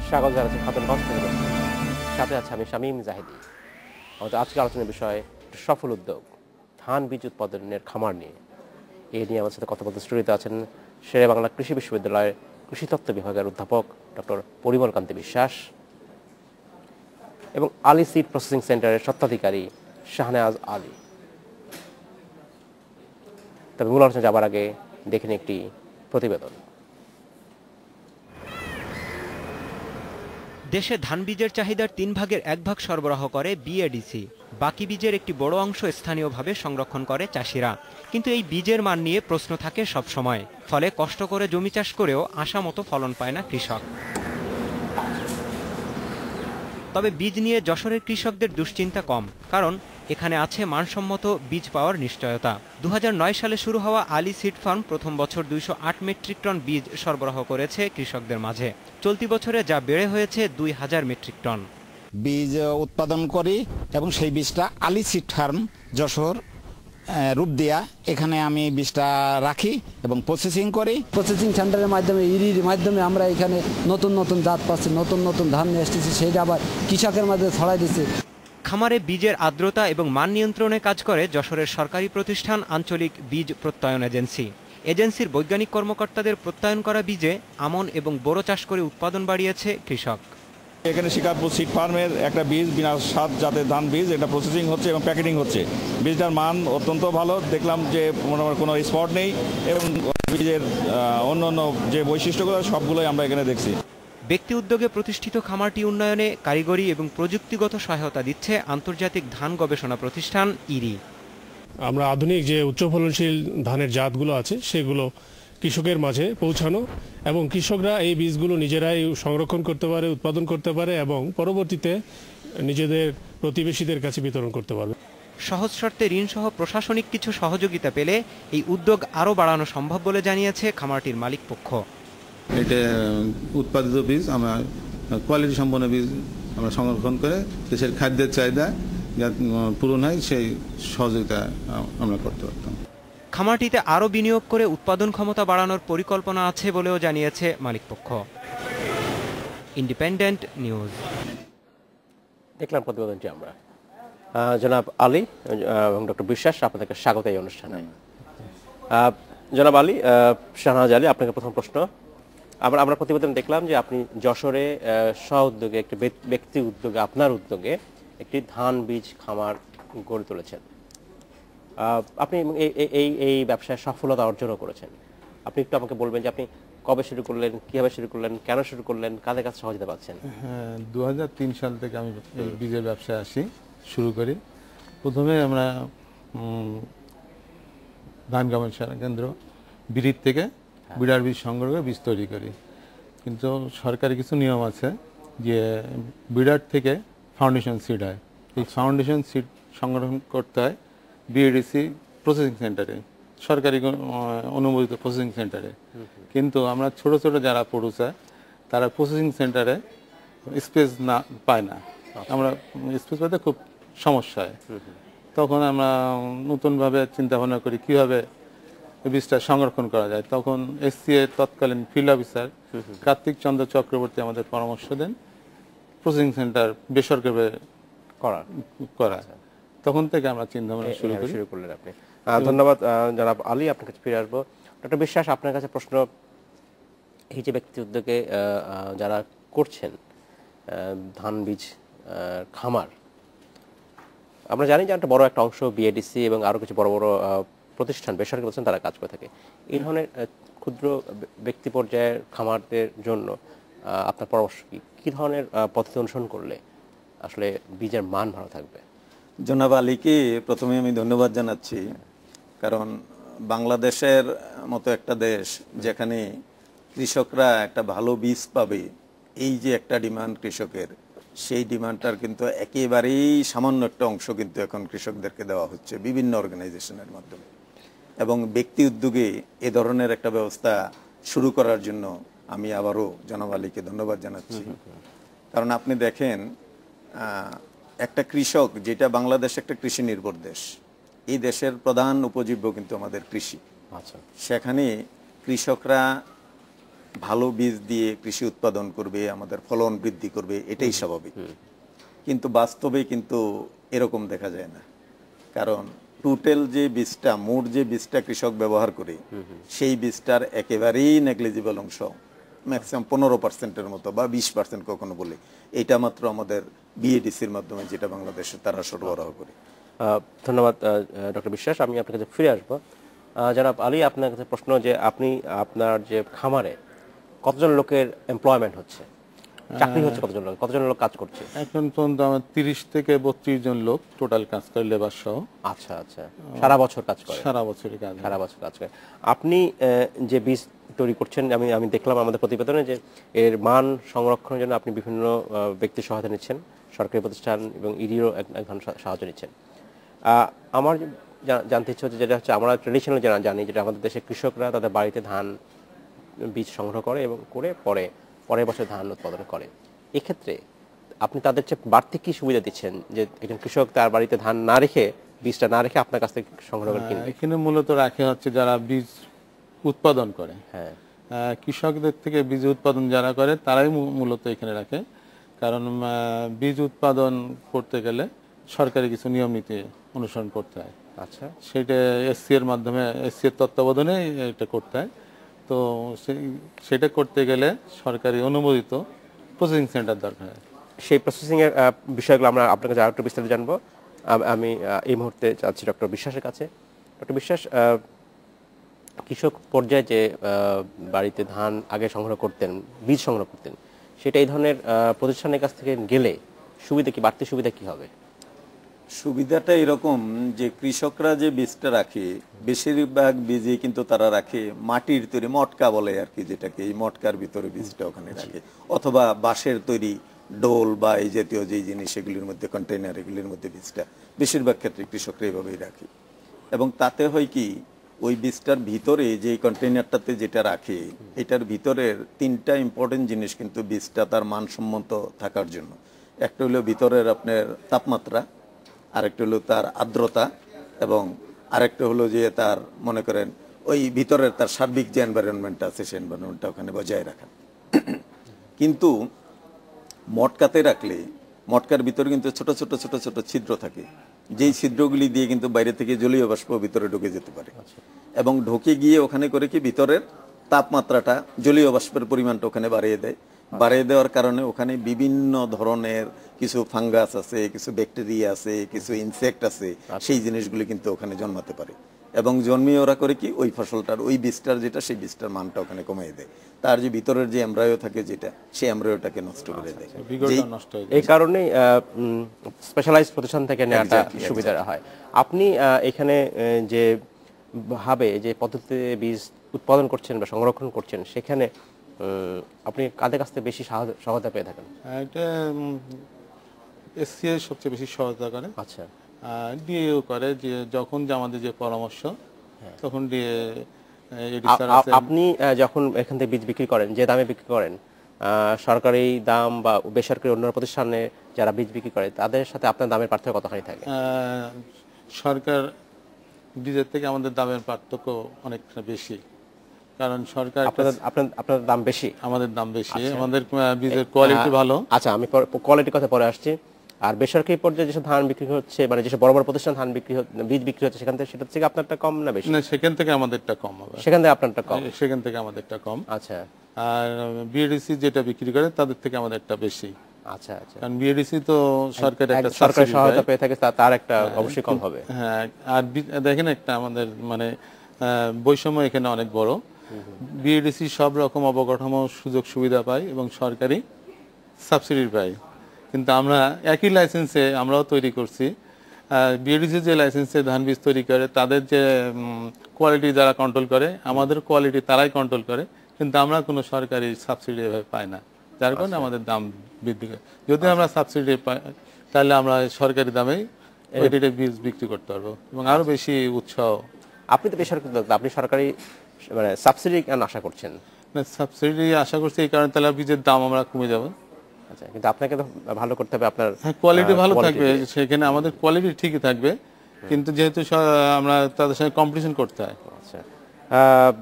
স্বাগত জানাচ্ছি খাতুনগঞ্জ থেকে। সাথে আছে আমি শামীম জাহিদি। আমাদের আজকের আলোচনার বিষয় সফল উদ্যোগ ধান বীজ উৎপাদনের খামার নিয়ে। এই নিয়ে আমার সাথে কথা বলতে স্টুডিওতে আছেন শেরে বাংলা কৃষি বিশ্ববিদ্যালয়ের কৃষিতত্ত্ব বিভাগের অধ্যাপক ডক্টর পরিমল কান্তি বিশ্বাস এবং আলী সিড প্রসেসিং সেন্টারের স্বত্বাধিকারী শাহনেওয়াজ আলী। তবে মূল আলোচনা যাবার আগে দেখেন একটি প্রতিবেদন। দেশে ধান বীজের চাহিদার 3 ভাগের 1 ভাগ সরবরাহ করে বিএডিসি। বাকি বীজের একটি বড় অংশ স্থানীয়ভাবে সংরক্ষণ করে চাষিরা। কিন্তু এই বীজের মান নিয়ে প্রশ্ন থাকে সব সময়। ফলে কষ্ট করে জমি চাষ করেও আশামতো ফলন পায় না কৃষক। তবে বীজ নিয়ে যশোরের কৃষকদের দুশ্চিন্তা কম, কারণ এখানে আছে মানসম্মত বীজ পাওয়ার নিশ্চয়তা। 2009 সালে শুরু হওয়া আলী সিড ফার্ম প্রথম বছর 208 মেট্রিক টন বীজ সরবরাহ করেছে কৃষকদের মাঝে। চলতি বছরে যা বেড়ে হয়েছে 2000 মেট্রিক টন। বীজ উৎপাদন করি এবং সেই বীজটা আলী সিড ফার্ম যশোর রূপদিয়া, এখানে আমি বীজটা রাখি এবং প্রসেসিং করি। প্রসেসিং সেন্টারের মাধ্যমে ইরির মাধ্যমে আমরা এখানে নতুন নতুন জাত পাচ্ছি, নতুন নতুন ধান নিয়ে এসেছি, সেইটা আবার কৃষকের মাঝে ছড়াই দিচ্ছে। খামারে বীজের আর্দ্রতা এবং মান নিয়ন্ত্রণে কাজ করে যশোরের সরকারি প্রতিষ্ঠান আঞ্চলিক বীজ প্রত্যয়ন এজেন্সি। এজেন্সির বৈজ্ঞানিক কর্মকর্তাদের প্রত্যয়ন করা বীজে আমন এবং বোরো চাষ করে উৎপাদন বাড়িয়েছে কৃষক। এখানে শিকারপুর সিড ফার্মের একটা বীজ বিনা সাত জাতের ধান বীজ, এটা প্রসেসিং হচ্ছে এবং প্যাকেটিং হচ্ছে। বীজটার মান অত্যন্ত ভালো, দেখলাম যে কোনো স্পট নেই এবং বীজের অন্য অন্য যে বৈশিষ্ট্যগুলো সবগুলোই আমরা এখানে দেখছি। ব্যক্তি উদ্যোগে প্রতিষ্ঠিত খামারটি উন্নয়নে কারিগরি এবং প্রযুক্তিগত সহায়তা দিচ্ছে আন্তর্জাতিক ধান গবেষণা প্রতিষ্ঠান ইরি। আমরা আধুনিক যে উচ্চ ফলনশীল ধানের জাতগুলো আছে সেগুলো কৃষকের মাঝে পৌঁছানো এবং কৃষকরা এই বীজগুলো নিজেরাই সংরক্ষণ করতে পারে, উৎপাদন করতে পারে এবং পরবর্তীতে নিজেদের প্রতিবেশীদের কাছে বিতরণ করতে পারবে। সহজ শর্তে ঋণসহ প্রশাসনিক কিছু সহযোগিতা পেলে এই উদ্যোগ আরও বাড়ানো সম্ভব বলে জানিয়েছে খামারটির মালিক পক্ষ। এটা উৎপাদিত বীজ আমরা কোয়ালিটি সম্পন্ন বীজ আমরা সংরক্ষণ করে দেশের খাদ্যের চাহিদা পূরণ হয় সেই সহযোগিতা আমরা করতে পারতাম। খামারটিতে আরও বিনিয়োগ করে উৎপাদন ক্ষমতা বাড়ানোর পরিকল্পনা আছে বলেও জানিয়েছে মালিকপক্ষ। Independent news. দেখলাম প্রতিবেদনটি আমরা। জনাব আলী এবং ডক্টর বিশ্বাস, আপনাদেরকে স্বাগত এই অনুষ্ঠানে। জনাব আলী, শাহনেওয়াজ আলী, আপনাকে প্রথম প্রশ্ন। আমরা প্রতিবেদন দেখলাম যে আপনি যশোরে স্ব উদ্যোগে একটি ব্যক্তি উদ্যোগে আপনার উদ্যোগে একটি ধান বীজ খামার গড়ে তুলেছেন। আপনি এই ব্যবসায় সফলতা অর্জনও করেছেন। আপনি একটু আমাকে বলবেন যে আপনি কবে শুরু করলেন, কিভাবে শুরু করলেন, কেন শুরু করলেন, কাদের কাছে সহযোগিতা পাচ্ছেন? হ্যাঁ, 2003 সাল থেকে আমি এই বীজের ব্যবসায় শুরু করি। প্রথমে আমরা ধান গবেষণা কেন্দ্র বিড়ির থেকে বিড়ার বীজ সংগ্রহ করে বীজ তৈরি করি। কিন্তু সরকারি কিছু নিয়ম আছে যে বিড়ার থেকে ফাউন্ডেশন সিড হয়। এই ফাউন্ডেশন সিড সংগ্রহ করতে হয় বিএডিসি প্রসেসিং সেন্টারে, সরকারি অনুমোদিত প্রসেসিং সেন্টারে। কিন্তু আমরা ছোট ছোট যারা প্রডিউসার তারা প্রসেসিং সেন্টারে স্পেস না পায় না, আমরা স্পেস পেতে খুব সমস্যা হয়। তখন আমরা নতুনভাবে চিন্তা ভাবনা করি কীভাবে বীজটা সংরক্ষণ করা যায়। তখন এসসিএ তৎকালীন ফিল্ড অফিসার কার্তিক চন্দ্র চক্রবর্তী আমাদের পরামর্শ দেন প্রসেসিং সেন্টার বেসরকারি করা। তখন থেকে আমরা চিন্তা ভাবনা শুরু করলেন আপনি। ধন্যবাদ জনাব আলী, আপনার কাছে ফিরে আসবো। ডক্টর বিশ্বাস, আপনার কাছে প্রশ্ন। এই যে ব্যক্তি উদ্যোগে যারা করছেন ধান বীজ খামার, আমরা জানি যে একটা বড় একটা অংশ বিএডিসি এবং আরো কিছু বড় বড় প্রতিষ্ঠান বেসরকারি প্রতিষ্ঠান তারা কাজ করে থাকে। এই ধরনের ক্ষুদ্র ব্যক্তি পর্যায়ের খামারদের জন্য আপনার পরামর্শ কি ধরনের পদ্ধতি অনুসরণ করলে আসলে বীজের মান ভালো থাকবে? জনাব আলীকে প্রথমে আমি ধন্যবাদ জানাচ্ছি, কারণ বাংলাদেশের মতো একটা দেশ যেখানে কৃষকরা একটা ভালো বীজ পাবে, এই যে একটা ডিমান্ড কৃষকের, সেই ডিমান্ডটার কিন্তু একেবারেই সামান্য একটা অংশ কিন্তু এখন কৃষকদেরকে দেওয়া হচ্ছে বিভিন্ন অর্গানাইজেশনের মাধ্যমে। এবং ব্যক্তি উদ্যোগে এ ধরনের একটা ব্যবস্থা শুরু করার জন্য আমি আবারও জনাব আলীকে ধন্যবাদ জানাচ্ছি। কারণ আপনি দেখেন, একটা কৃষক, যেটা বাংলাদেশ একটা কৃষি নির্ভর দেশ, এই দেশের প্রধান উপজীব্য কিন্তু আমাদের কৃষি। সেখানে কৃষকরা ভালো বীজ দিয়ে কৃষি উৎপাদন করবে, আমাদের ফলন বৃদ্ধি করবে, এটাই স্বাভাবিক। কিন্তু বাস্তবে কিন্তু এরকম দেখা যায় না। কারণ টোটাল যে বীজটা, মোট যে বীজটা কৃষক ব্যবহার করে, সেই বীজটার একেবারেই নেগলিজিবল অংশ, ম্যাক্সিমাম 15%-এর মতো বা 20% কখনো বলে, এটা মাত্র আমাদের বিএডিসির মাধ্যমে যেটা বাংলাদেশে তারা সরবরাহ করে। ধন্যবাদ ডক্টর বিশ্বাস। আমি আপনার কাছে ফিরে আসবো। জনাব আলী, আপনার কাছে প্রশ্ন যে আপনি আপনার যে খামারে কতজন লোকের এমপ্লয়মেন্ট হচ্ছে, চাকরি হচ্ছে, কতজন লোক কাজ করছে? এখন পর্যন্ত আমার 30 থেকে 32 জন লোক টোটাল কাজ করে, লেবার সহ। আচ্ছা আচ্ছা, সারা বছর কাজ করে? সারা বছরই কাজ, সারা বছর কাজ করে। আপনি যে বীজ তৈরি করছেন, আমি দেখলাম আমাদের প্রতিবেদনে যে এর মান সংরক্ষণের জন্য আপনি বিভিন্ন ব্যক্তির সহায়তা নিচ্ছেন, সরকারি প্রতিষ্ঠান এবং ইডিরও এক ধরনের সাহায্য নিচ্ছেন। আমার জানতে ইচ্ছে হচ্ছে, যেটা হচ্ছে আমরা ট্রেডিশনাল জানি, যেটা আমাদের দেশে কৃষকরা তাদের বাড়িতে ধান বীজ সংগ্রহ করে এবং করে পরের বছর ধান উৎপাদন করে। এক্ষেত্রে আপনি তাদের চেয়ে বাড়তি কি সুবিধা দিচ্ছেন যে একজন কৃষক তার বাড়িতে ধান না রেখে, বীজটা না রেখে আপনার কাছ থেকে সংগ্রহ করে কিনবে? এখানে মূলত রাখে হচ্ছে যারা বীজ উৎপাদন করে, হ্যাঁ, কৃষকদের থেকে বীজ উৎপাদন যারা করে তারাই মূলত এখানে রাখে। কারণ বীজ উৎপাদন করতে গেলে সরকারি কিছু নিয়ম নীতি অনুসরণ করতে হয়। আচ্ছা, সেটা এসসি এর মাধ্যমে, এসসি এর তত্ত্বাবধানে এটা করতে হয়। তো সেটা করতে গেলে সরকারি অনুমোদিত প্রসেসিং সেন্টার দরকার হয়। সেই প্রসেসিং এর বিষয়গুলো আমরা আপনার কাছে আরেকটু বিস্তারিত জানবো। আমি এই মুহূর্তে যাচ্ছি ডক্টর বিশ্বাসের কাছে। ডক্টর বিশ্বাস, কৃষক পর্যায়ে যে বাড়িতে ধান আগে সংগ্রহ করতেন, বীজ সংগ্রহ করতেন, সেটা এই ধরনের প্রতিষ্ঠানের কাছ থেকে গেলে সুবিধা কি, বাড়তি সুবিধা কি হবে? সুবিধাটা এরকম যে কৃষকরা যে বীজটা রাখে, বেশিরভাগ বীজই কিন্তু তারা রাখে মাটির তৈরি, মটকা বলে আর কি, যেটাকে এই মটকার ভিতরে বীজটা ওখানে রাখে, অথবা বাঁশের তৈরি ডোল বা এই জাতীয় যে জিনিস, এগুলির মধ্যে কন্টেইনার, এগুলির মধ্যে বীজটা বেশিরভাগ ক্ষেত্রে কৃষকরা এইভাবেই রাখে। এবং তাতে হয় কি, ওই বীজটার ভিতরে যে কন্টেইনারটাতে যেটা রাখে, এটার ভিতরের 3টা ইম্পর্টেন্ট জিনিস কিন্তু বীজটা তার মানসম্মত থাকার জন্য। একটা হলো ভিতরের আপনার তাপমাত্রা, আরেকটা হলো তার আর্দ্রতা, এবং আরেকটা হলো যে তার, মনে করেন ওই ভিতরের তার সার্বিক যে এনভায়রনমেন্টটা আছে, সেই এনভায়রনমেন্টটা ওখানে বজায় রাখা। কিন্তু মটকাতে রাখলে মটকার ভিতরে কিন্তু ছোট ছোট ছোট ছোট ছিদ্র থাকে, যেই ছিদ্রগুলি দিয়ে কিন্তু বাইরে থেকে জলীয় বাষ্প ভিতরে ঢুকে যেতে পারে, এবং ঢুকে গিয়ে ওখানে করে কি ভিতরের তাপমাত্রাটা, জলীয় বাষ্পের পরিমাণটা ওখানে বাড়িয়ে দেয়। বাড়িয়ে দেওয়ার কারণে ওখানে বিভিন্ন ধরনের কিছু ফাঙ্গাস আছে, কিছু ব্যাকটেরিয়া আছে, কিছু ইনসেক্ট আছে, সেই জিনিসগুলি কিন্তু ওখানে জন্মাতে পারে। এবং জন্মিয়ে ওরা করে কি, ওই ফসলটার, ওই বীজটার যেটা, সেই বীজটার মানটা ওখানে কমিয়ে দেয়। তার যে ভিতরের যে এমব্রায়ো থাকে যেটা, সেই এমব্রায়োটাকে নষ্ট করে দেয়। এই কারণেই স্পেশালাইজড প্রতিষ্ঠান থেকে নেওয়াটা সুবিধা হয়। আপনি এখানে যে ভাবে যে পদ্ধতিতে বীজ উৎপাদন করছেন বা সংরক্ষণ করছেন, সেখানে আপনি কাদের কাছ থেকে বেশি সহায়তা পেয়ে থাকেন? এটা এসসিআই সবচেয়ে বেশি সহায়তা করে। আচ্ছা, ডিএও করে, যে যখন যে আমাদের যে পরামর্শ, তখন ডিএ। আপনি যখন এখান থেকে বীজ বিক্রি করেন, যে দামে বিক্রি করেন, সরকারি দাম বা বেসরকারি অন্য প্রতিষ্ঠানে যারা বীজ বিক্রি করে, তাদের সাথে আপনার দামের পার্থক্য কতখানি থাকে? সরকার বীজের থেকে আমাদের দামের পার্থক্য অনেকটা বেশি, কারণ সরকার, আপনার দাম বেশি, আমাদের দাম বেশি, আমাদের বীজের কোয়ালিটি ভালো। আচ্ছা, আমি কোয়ালিটির কথা পরে আসছি। আর বেসরকারি পর্যায়ে যেসব ধান বিক্রি হচ্ছে, মানে যেসব বড় বড় প্রতিষ্ঠান ধান বিক্রি, বীজ বিক্রি হচ্ছে, সেখান থেকে, সেটা থেকে আপনারটা কম না বেশি? না, সেখান থেকে আমাদেরটা কম হবে। সেখান থেকে আপনারটা কম? সেখান থেকে আমাদেরটা কম। আচ্ছা। আর বিএডিসি যেটা বিক্রি করে, তাদের থেকে আমাদেরটা বেশি। আচ্ছা আচ্ছা। কারণ বিএডিসি তো সরকারি একটা সরকারি সহায়তা পেয়ে থাকে, তার একটা অবশ্যই কম হবে। হ্যাঁ, আর দেখেন একটা আমাদের মানে বৈষম্য এখানে অনেক বড়। বিএডিসি সব রকম অবকাঠামো সুযোগ সুবিধা পায় এবং সরকারি সাবসিডি পায়, কিন্তু আমরা একই লাইসেন্সে আমরাও তৈরি করছি। বিএডিসি যে লাইসেন্সে ধান বীজ তৈরি করে, তাদের যে কোয়ালিটি যারা কন্ট্রোল করে, আমাদের কোয়ালিটি তারাই কন্ট্রোল করে, কিন্তু আমরা কোনো সরকারি সাবসিডি এভাবে পাই না, যার কারণে আমাদের দাম বৃদ্ধি করে। যদি আমরা সাবসিডি পাই, তাহলে আমরা সরকারি দামেই এটিতে বীজ বিক্রি করতে পারবো এবং আরো বেশি উৎসাহ। আপনি তো বেসরকারি, আপনি সরকারি মানে সাবসিডি কেন আশা করছেন? না, সাবসিডি আশা করছি এই কারণে, তাহলে বীজের দাম আমরা কমে যাবে। আচ্ছা, কিন্তু আপনাকে তো ভালো করতে হবে, আপনার কোয়ালিটি ভালো থাকবে, সেখানে আমাদের কোয়ালিটি ঠিকই থাকবে, কিন্তু যেহেতু আমরা তাদের সঙ্গে কম্পিটিশন করতে হয়। আচ্ছা,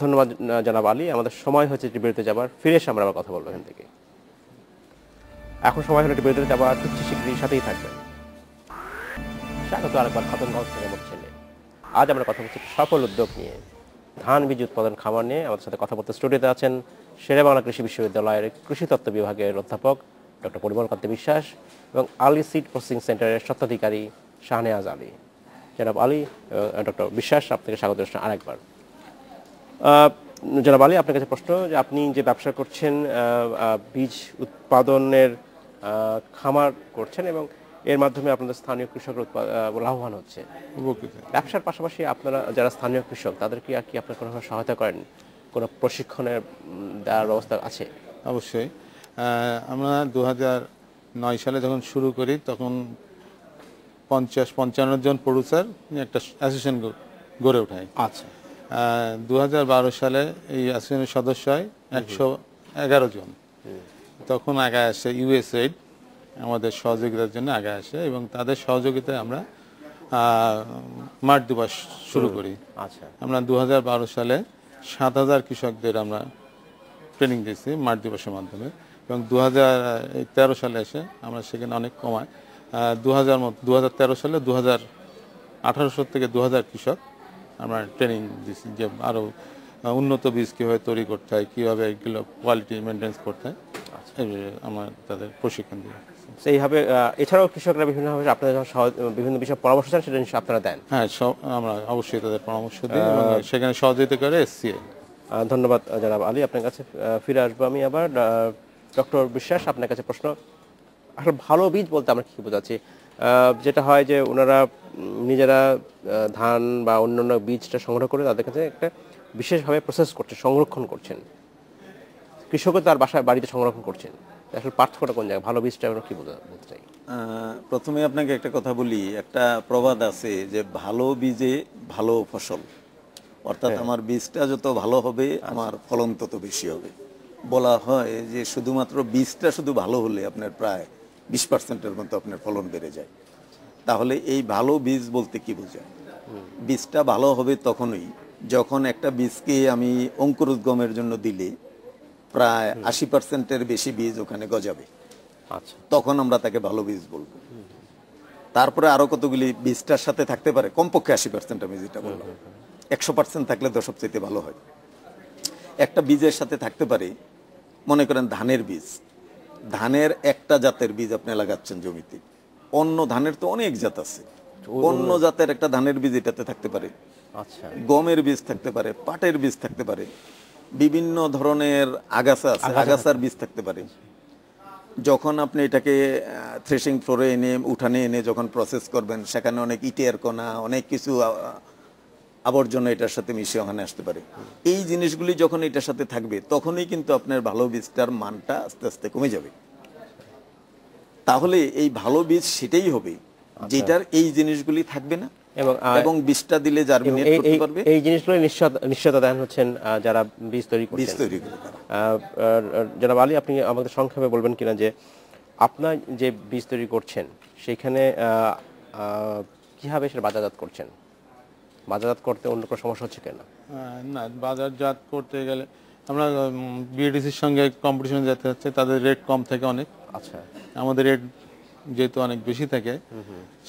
ধন্যবাদ জনাব আলী। আমাদের সময় হচ্ছে একটি বিরতি যাবার, ফিরে এসে আমরা আবার কথা বলবো এখান থেকে। এখন সময় হলো একটি বিরতি যাবার, খুঁজছি শীঘ্রই, সাথেই থাকবেন। স্বাগত আরেকবার খাতুনগঞ্জ থেকে মোট ছেলে। আজ আমরা কথা বলছি সফল উদ্যোগ নিয়ে, ধান বীজ উৎপাদন খামার নিয়ে। আমাদের সাথে কথা বলতে স্টুডিওতে আছেন শেরেবাংলা কৃষি বিশ্ববিদ্যালয়ের কৃষিতত্ত্ব বিভাগের অধ্যাপক ডক্টর পরিমলকান্তি বিশ্বাস এবং আলী সিড প্রসেসিং সেন্টারের স্বত্বাধিকারী শাহনেয়াজ আলী। জনাব আলী ডক্টর বিশ্বাস, আপনাকে স্বাগত জানাচ্ছি আরেকবার। জনাব আলী, আপনার কাছে প্রশ্ন, যে আপনি যে ব্যবসা করছেন, বীজ উৎপাদনের খামার করছেন এবং এর মাধ্যমে আপনাদের স্থানীয় কৃষকরা লাভবান হচ্ছে। ব্যবসার পাশাপাশি আপনারা যারা স্থানীয় কৃষক, তাদেরকে কি আপনার কোনোভাবে সহায়তা করেন? কোনো প্রশিক্ষণের দেওয়ার ব্যবস্থা আছে? অবশ্যই। আমরা 2009 সালে যখন শুরু করি, তখন 50-55 জন প্রডিউসার একটা অ্যাসোসিয়েশন গড়ে ওঠায়। আচ্ছা। 2012 সালে এই অ্যাসোসিয়েশনের সদস্য হয় 111 জন। তখন আগে আসে ইউএসএইড আমাদের সহযোগিতার জন্য আগে আসে, এবং তাদের সহযোগিতায় আমরা মাঠ দিবস শুরু করি। আচ্ছা। আমরা 2012 সালে 7000 কৃষকদের আমরা ট্রেনিং দিয়েছি মাঠ দিবসের মাধ্যমে, এবং 2013 সালে এসে আমরা সেখানে অনেক কমাই। 2013 সালে 1800 থেকে 2000 কৃষক আমরা ট্রেনিং দিচ্ছি, যে আরও উন্নত বীজ কীভাবে তৈরি করতে হয়, কীভাবে এগুলো কোয়ালিটি মেনটেন্স করতে হয়, আমরা তাদের প্রশিক্ষণ দিই। সেইভাবে এছাড়াও কৃষকরা বিভিন্নভাবে আপনাদের বিভিন্ন বিষয়ে পরামর্শ চান, সেটা নিশ্চয়ই আপনারা দেন? হ্যাঁ, আমরা অবশ্যই তাদের পরামর্শ দিই এবং সেখানে সহযোগিতা করে এসসিআই। ধন্যবাদ জনাব আলী, আপনার কাছে ফিরে আসবো আমি আবার। ডক্টর বিশ্বাস, আপনার কাছে প্রশ্ন, আসলে ভালো বীজ বলতে আমরা কী বোঝাচ্ছি? যেটা হয় যে ওনারা নিজেরা ধান বা অন্যান্য বীজটা সংগ্রহ করে তাদের কাছে একটা বিশেষভাবে প্রসেস করছে, সংরক্ষণ করছেন, কৃষকও তার বাড়িতে সংরক্ষণ করছেন। আসলে পার্থক্যটা কোন জায়গায়? ভালো বীজটা আমরা কি বলতে চাই? প্রথমে আপনাকে একটা কথা বলি, একটা প্রবাদ আছে যে ভালো বীজে ভালো ফসল, অর্থাৎ আমার বীজটা যত ভালো হবে আমার ফলন তত বেশি হবে। বলা হয় যে শুধুমাত্র বীজটা শুধু ভালো হলে আপনার প্রায় 20%-এর মতো আপনার ফলন বেড়ে যায়। তাহলে এই ভালো বীজ বলতে কি বোঝায়? বীজটা ভালো হবে তখনই যখন একটা বীজকে আমি অঙ্কুরোদ্গমের জন্য দিলে প্রায় 80%-এর বেশি বীজ ওখানে গজাবে। আচ্ছা, তখন আমরা তাকে ভালো বীজ বলবো। তারপরে আরো কতগুলি বীজটার সাথে থাকতে পারে, কমপক্ষে 80% আমি যেটা বললাম, 100% থাকলে তো সবচেয়ে ভালো হয়। একটা বীজের সাথে থাকতে পারে, মনে করেন ধানের বীজ, ধানের একটা জাতের বীজ আপনি লাগাচ্ছেন জমিতে, অন্য ধানের তো অনেক জাত আছে, অন্য জাতের একটা ধানের বীজ এটাতে থাকতে পারে। আচ্ছা, গমের বীজ থাকতে পারে, পাটের বীজ থাকতে পারে, বিভিন্ন ধরনের আগাছা আছে, আগাছার বীজ থাকতে পারে। যখন আপনি এটাকে থ্রেশিং ফ্লোরে এনে উঠানে এনে যখন প্রসেস করবেন, সেখানে অনেক ইটের কণা, অনেক কিছু আবর্জনা এটার সাথে মিশে ওখানে আসতে পারে। এই জিনিসগুলি যখন এটার সাথে থাকবে, তখনই কিন্তু আপনার ভালো বীজটার মানটা আস্তে আস্তে কমে যাবে। তাহলে এই ভালো বীজ সেটাই হবে যেটার এই জিনিসগুলি থাকবে না, এবং বীজটা দিলে জার্মিনেট করতে পারবে। এই জিনিসগুলো নিশ্চয়তা দেন হচ্ছেন যারা বীজ তৈরি করে। জনাব আলী, আপনি আমাদের সংক্ষেপে বলবেন কিনা যে আপনার যে বীজ তৈরি করছেন সেখানে কিভাবে সেটা বাজারজাত করছেন? বাজারজাত করতে অন্য কোনো সমস্যা হচ্ছে কিনা? না, বাজারজাত করতে গেলে আমরা বিএডিসির সঙ্গে কম্পিটিশনে যেতে হচ্ছে, তাদের রেট কম থাকে অনেক। আচ্ছা, আমাদের রেট যেহেতু অনেক বেশি থাকে,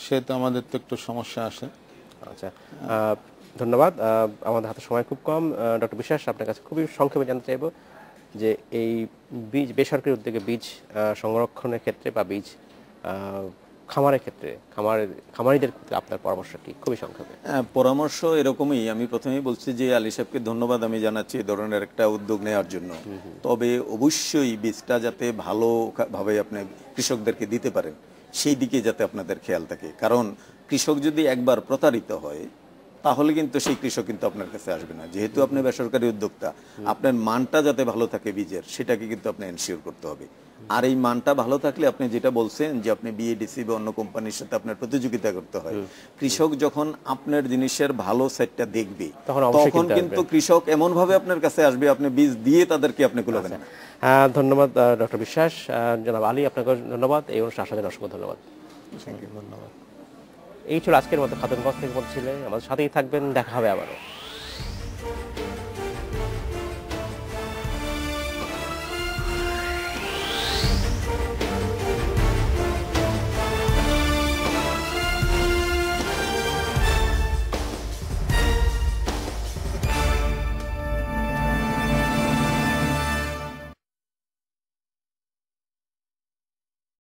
সেহেতু আমাদের তো একটু সমস্যা আসে। আচ্ছা, ধন্যবাদ। আমাদের হাতে সময় খুব কম। ডক্টর বিশ্বাস, আপনার কাছে খুবই সংক্ষেপে জানতে চাইব যে এই বীজ বেসরকারি উদ্যোগে বীজ সংরক্ষণের ক্ষেত্রে বা বীজ খামারের ক্ষেত্রে খামারিদের ক্ষেত্রে আপনার পরামর্শ কি? খুবই সংক্ষেপে। পরামর্শ এরকমই, আমি প্রথমেই বলছি যে আলী সাহেবকে ধন্যবাদ আমি জানাচ্ছি এই ধরনের একটা উদ্যোগ নেওয়ার জন্য। তবে অবশ্যই বীজটা যাতে ভালোভাবে আপনি কৃষকদেরকে দিতে পারেন, সেই দিকে যাতে আপনাদের খেয়াল থাকে। কারণ কৃষক যদি একবার প্রতারিত হয়, তাহলে কিন্তু সেই কৃষক কিন্তু আপনার কাছে আসবে না। যেহেতু আপনি বেসরকারি উদ্যোক্তা, আপনার মানটা যাতে ভালো থাকে বীজের, সেটাকে কিন্তু আপনি এনশিওর করতে হবে। আর এই মানটা ভালো থাকলে, আপনি যেটা বলছেন যে আপনি বিএডিসি বা অন্য কোম্পানির সাথে আপনার প্রতিযোগিতা করতে হয়, কৃষক যখন আপনার জিনিসের ভালো সাইডটা দেখবে, তখন কিন্তু কৃষক এমন ভাবে আপনার কাছে আসবে, আপনি বীজ দিয়ে তাদেরকে আপনি কুলাবেন না। ধন্যবাদ ডক্টর বিশ্বাস। জনাব আলী, আপনাকে ধন্যবাদ। এই অনুষ্ঠানে আসার জন্য অসংখ্য ধন্যবাদ। ধন্যবাদ। এই ছিল আজকের মতো খাতুনগঞ্জ থেকে বলছিলেন। আমাদের সাথেই থাকবেন, দেখা হবে আবারও।